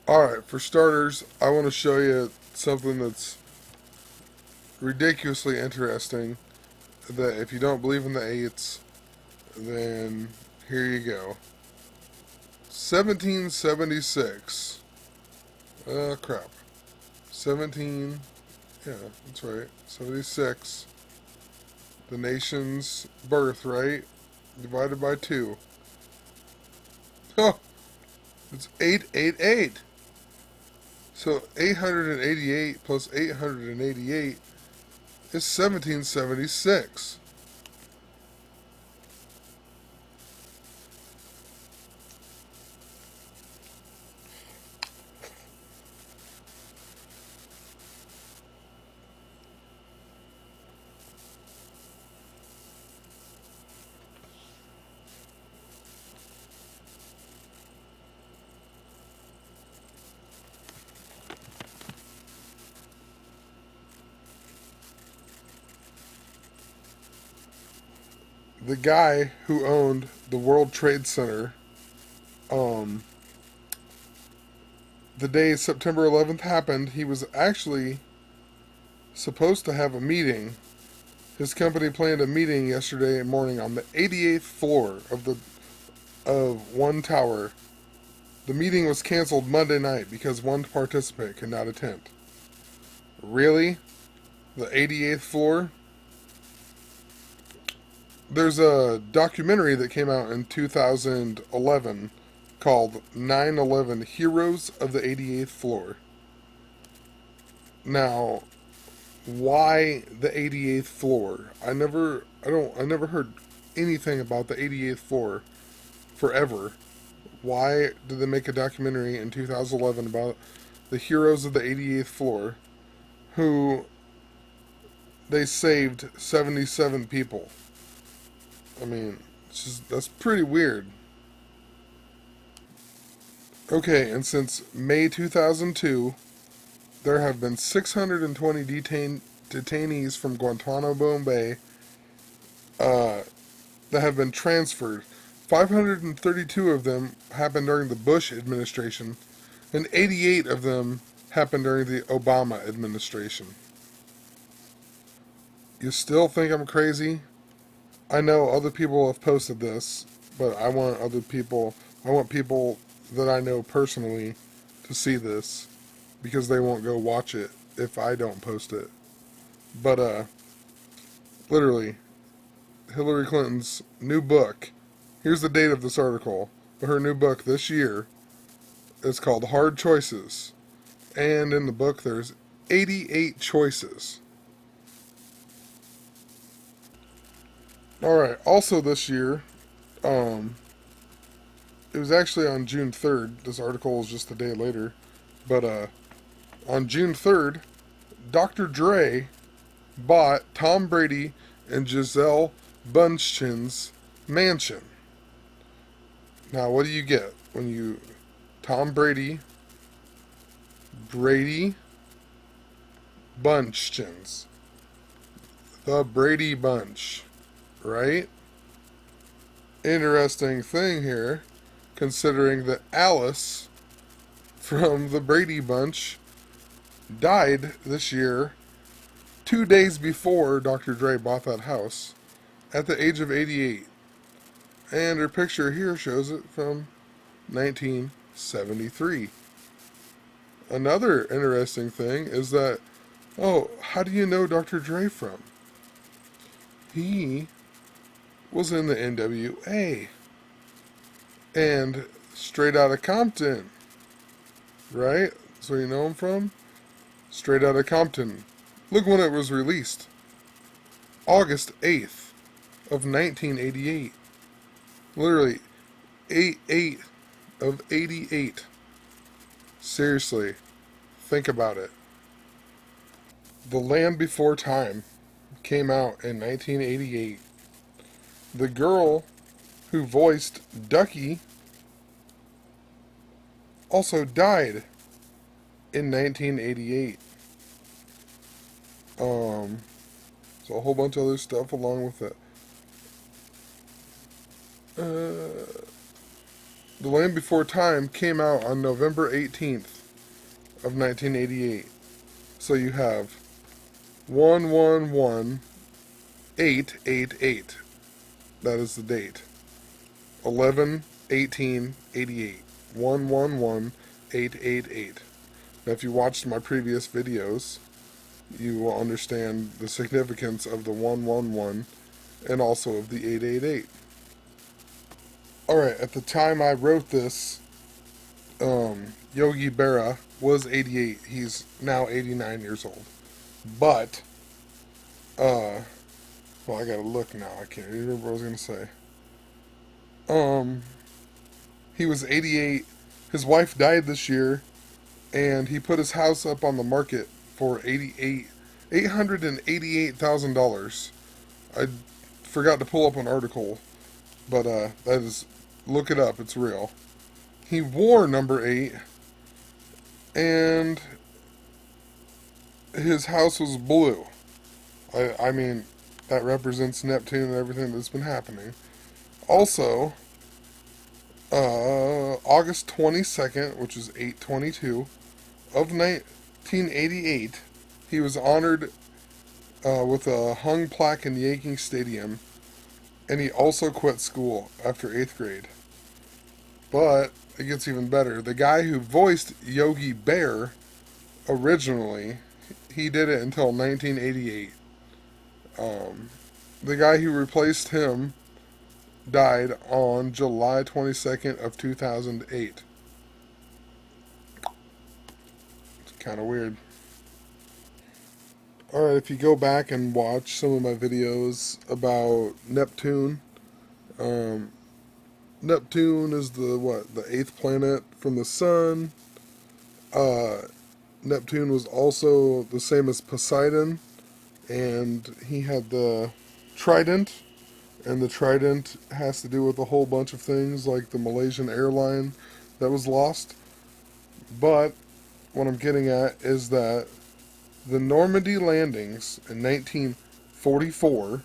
Alright, for starters, I want to show you something that's ridiculously interesting. That if you don't believe in the 8's, then here you go. 1776. Crap. 17, yeah, that's right. 76. The nation's birth, right? Divided by 2. Oh, it's 888. So 888 plus 888 is 1776. The guy who owned the World Trade Center, um, the day September 11th happened, he was actually supposed to have a meeting. His company planned a meeting yesterday morning on the 88th floor of one tower. The meeting was canceled Monday night because one participant could not attend. Really? The 88th floor? There's a documentary that came out in 2011 called 9/11 Heroes of the 88th Floor. Now, why the 88th floor? I never heard anything about the 88th floor forever. Why did they make a documentary in 2011 about the heroes of the 88th floor who they saved 77 people? I mean, that's pretty weird. Okay, and since May 2002, there have been 620 detainees from Guantanamo Bay uh, that have been transferred. 532 of them happened during the Bush administration, and 88 of them happened during the Obama administration. You still think I'm crazy? I know other people have posted this, but I want people that I know personally to see this because they won't go watch it if I don't post it. But, literally, Hillary Clinton's new book, here's the date of this article, but her new book this year is called Hard Choices. And in the book, there's 88 choices. Alright, also this year, um, it was actually on June 3rd. This article is just a day later. But on June 3rd, Dr. Dre bought Tom Brady and Giselle Bundchen's mansion. Now, what do you get when you Tom Brady Bunchkins, the Brady Bunch, right? Interesting thing here, considering that Alice from the Brady Bunch died this year, 2 days before Dr. Dre bought that house, at the age of 88. And her picture here shows it from 1973. Another interesting thing is that, oh, how do you know Dr. Dre from? He was in the NWA and Straight Outta Compton, right? That's where you know him from? Straight Outta Compton. Look when it was released. August 8th of 1988. Literally, 8/8 of 88. Seriously, think about it. The Land Before Time came out in 1988. The girl who voiced Ducky also died in 1988. So a whole bunch of other stuff along with it. The Land Before Time came out on November 18th, of 1988. So you have 111888. That is the date. 11/18/88. 111888. Now, if you watched my previous videos, you will understand the significance of the 111 and also of the 888. Alright, at the time I wrote this, Yogi Berra was 88. He's now 89 years old. But, well, I gotta look now. I can't remember what I was gonna say. Um, he was 88. His wife died this year, and he put his house up on the market for $888,000. I forgot to pull up an article, but that is, look it up. It's real. He wore number 8, and his house was blue. I mean, that represents Neptune and everything that's been happening. Also, August 22nd, which is 8/22 of 1988, he was honored with a hung plaque in Yankee Stadium, and he also quit school after 8th grade. But it gets even better. The guy who voiced Yogi Bear originally, he did it until 1988. The guy who replaced him died on July 22nd of 2008. It's kind of weird. Alright, if you go back and watch some of my videos about Neptune, um, Neptune is the 8th planet from the sun. Neptune was also the same as Poseidon, and he had the trident, and the trident has to do with a whole bunch of things like the Malaysian airline that was lost. But what I'm getting at is that the Normandy landings in 1944,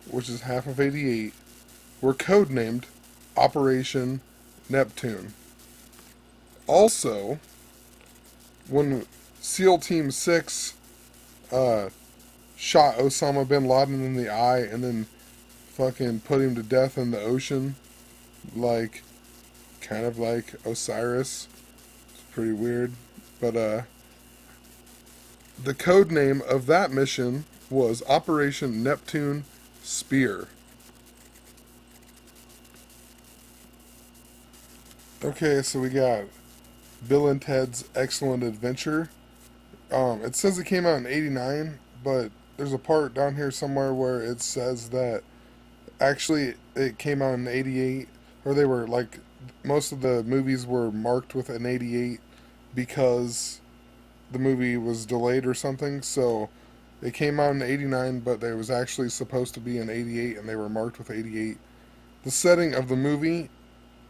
which is half of 88, were codenamed Operation Neptune. Also, when SEAL Team 6 shot Osama bin Laden in the eye and then fucking put him to death in the ocean, like, kind of like Osiris. It's pretty weird. But, the code name of that mission was Operation Neptune Spear. Okay, so we got Bill and Ted's Excellent Adventure. It says it came out in 89, but there's a part down here somewhere where it says that actually it came out in 88, or they were like, most of the movies were marked with an 88 because the movie was delayed or something. So it came out in 89, but it was actually supposed to be in 88, and they were marked with 88. The setting of the movie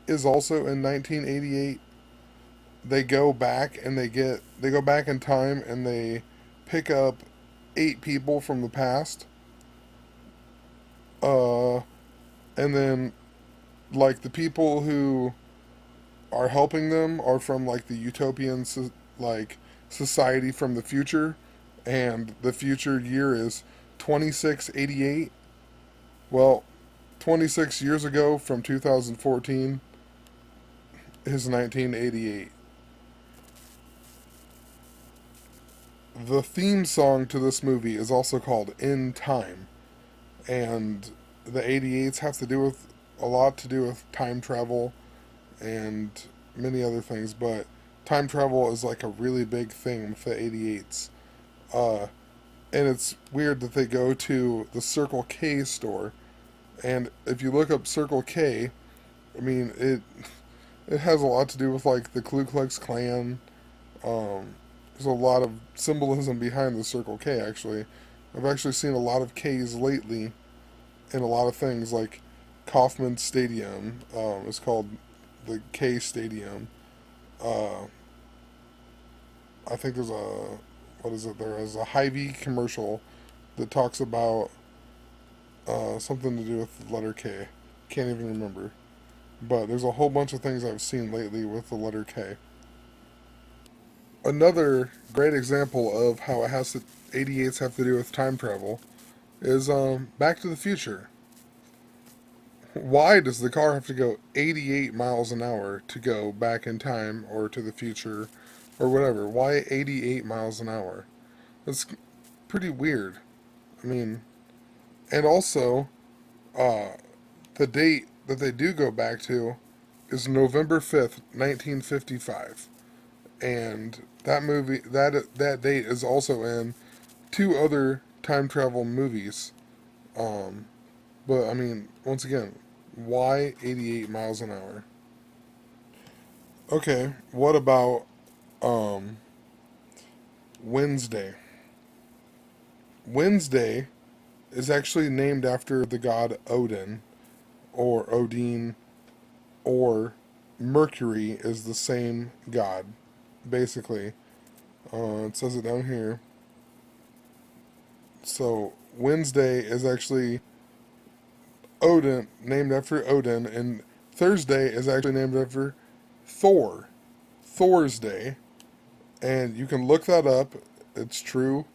is also in 1988. They go back and they go back in time and they pick up 8 people from the past. And then like the people who are helping them are from like the utopian like society from the future, and the future year is 2688. Well, 26 years ago from 2014 is 1988. The theme song to this movie is also called In Time, and the 88s have to do with a lot to do with time travel and many other things, but time travel is like a really big thing with the 88s. Uh, and it's weird that they go to the Circle K store, and if you look up Circle K, I mean it has a lot to do with like the Ku Klux Klan. There's a lot of symbolism behind the Circle K. Actually, I've actually seen a lot of K's lately in a lot of things, like Kauffman Stadium. It's called the K Stadium. Uh, I think there's a, what is it? There is a Hyvee commercial that talks about something to do with the letter K. Can't even remember. But there's a whole bunch of things I've seen lately with the letter K. Another great example of how it has to 88s have to do with time travel is Back to the Future. Why does the car have to go 88 miles an hour to go back in time or to the future or whatever? Why 88 miles an hour? That's pretty weird. I mean, and also, uh, the date that they do go back to is November 5th, 1955. And that date is also in two other time travel movies. Um, but I mean, once again, why 88 miles an hour? Okay, what about um, Wednesday? Wednesday is actually named after the god Odin, or Odin, or Mercury is the same god, basically. It says it down here. So Wednesday is actually Odin, named after Odin, and Thursday is actually named after Thor. Thor's Day, and you can look that up. It's true.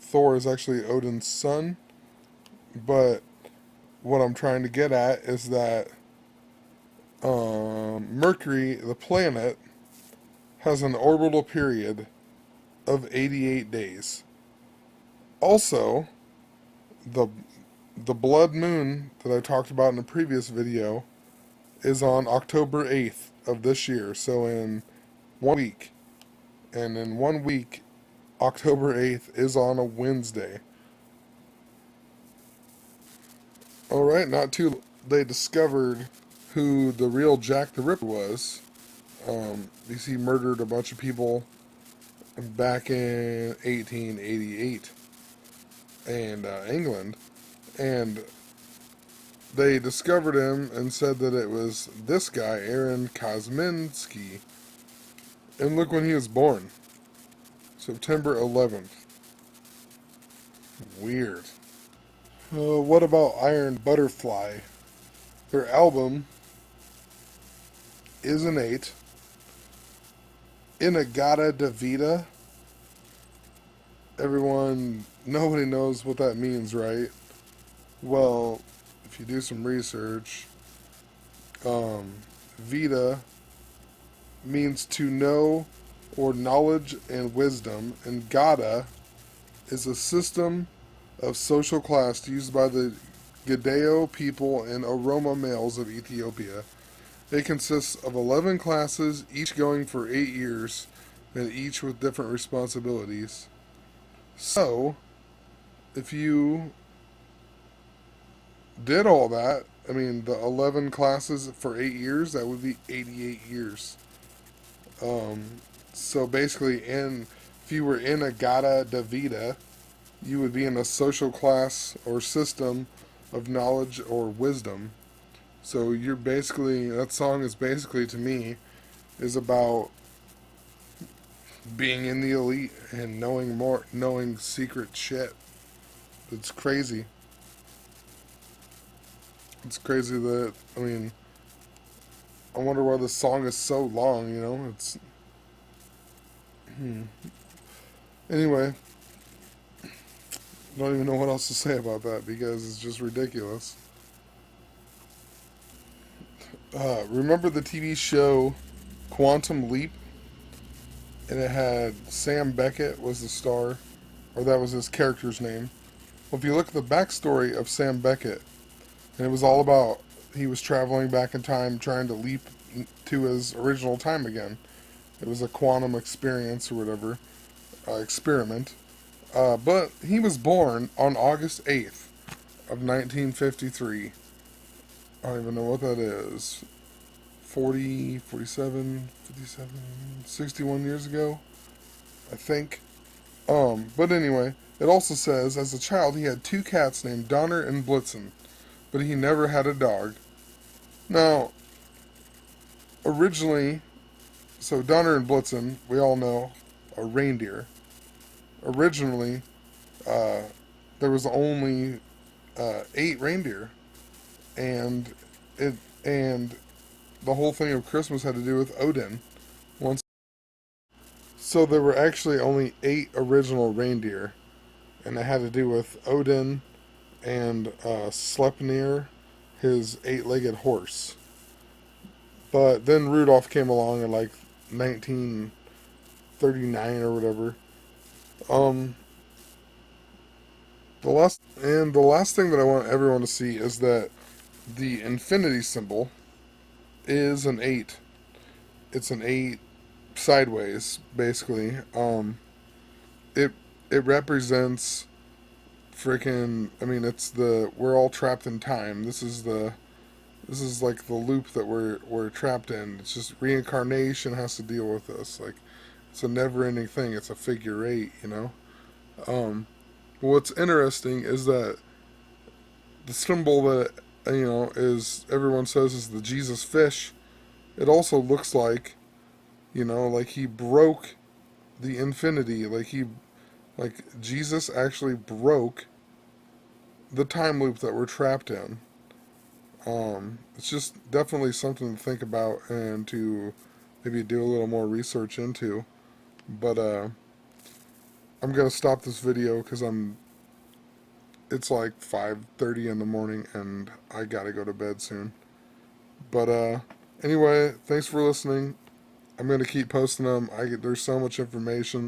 Thor is actually Odin's son, but what I'm trying to get at is that Mercury, the planet, has an orbital period of 88 days. Also, the the blood moon that I talked about in a previous video is on October 8th of this year, so in 1 week. And in 1 week, October 8th is on a Wednesday. Alright, not too. They discovered who the real Jack the Ripper was. He murdered a bunch of people back in 1888 in England. And they discovered him and said that it was this guy, Aaron Kosminski. And look when he was born. September 11th. Weird. What about Iron Butterfly? Their album is an 8. Inagata Davida. Nobody knows what that means, right? Well, if you do some research, Vita means to know or knowledge and wisdom, and Gata is a system of social class used by the Gadeo people and Oroma males of Ethiopia. It consists of 11 classes, each going for 8 years, and each with different responsibilities. So, if you did all that, I mean, the 11 classes for 8 years, that would be 88 years. So basically, if you were in a Gata Davida, you would be in a social class or system of knowledge or wisdom. So that song is basically, to me, is about being in the elite and knowing secret shit. It's crazy. It's crazy that, I mean, I wonder why the song is so long, Anyway, don't even know what else to say about that because it's just ridiculous. Remember the TV show Quantum Leap? And it had Sam Beckett was the star, or that was his character's name. Well, if you look at the backstory of Sam Beckett, and it was all about he was traveling back in time trying to leap to his original time again. It was a quantum experience or whatever, experiment. But he was born on August 8th of 1953. I don't even know what that is. 40, 47, 57, 61 years ago, I think. But anyway, it also says, as a child, he had two cats named Donner and Blitzen, but he never had a dog. Now, originally, so Donner and Blitzen, we all know, are reindeer. Originally, uh, there was only 8 reindeer, and and the whole thing of Christmas had to do with Odin. Once So there were actually only 8 original reindeer, and it had to do with Odin and Sleipnir, his 8-legged horse. But then Rudolph came along in like 1939 or whatever. Um, the last thing that I want everyone to see is that the infinity symbol is an 8. It's an 8 sideways, basically. It it represents freaking. I mean, it's the we're all trapped in time. This is like the loop that we're trapped in. It's just reincarnation has to deal with this. Like it's a never-ending thing. It's a figure 8, you know. Um, what's interesting is that the symbol that is everyone says is the Jesus fish. It also looks like like he broke the infinity. Like Jesus actually broke the time loop that we're trapped in. It's just definitely something to think about and to maybe do a little more research into. But I'm gonna stop this video because it's like 5:30 in the morning and I gotta go to bed soon. But anyway, thanks for listening. I'm gonna keep posting them. There's so much information.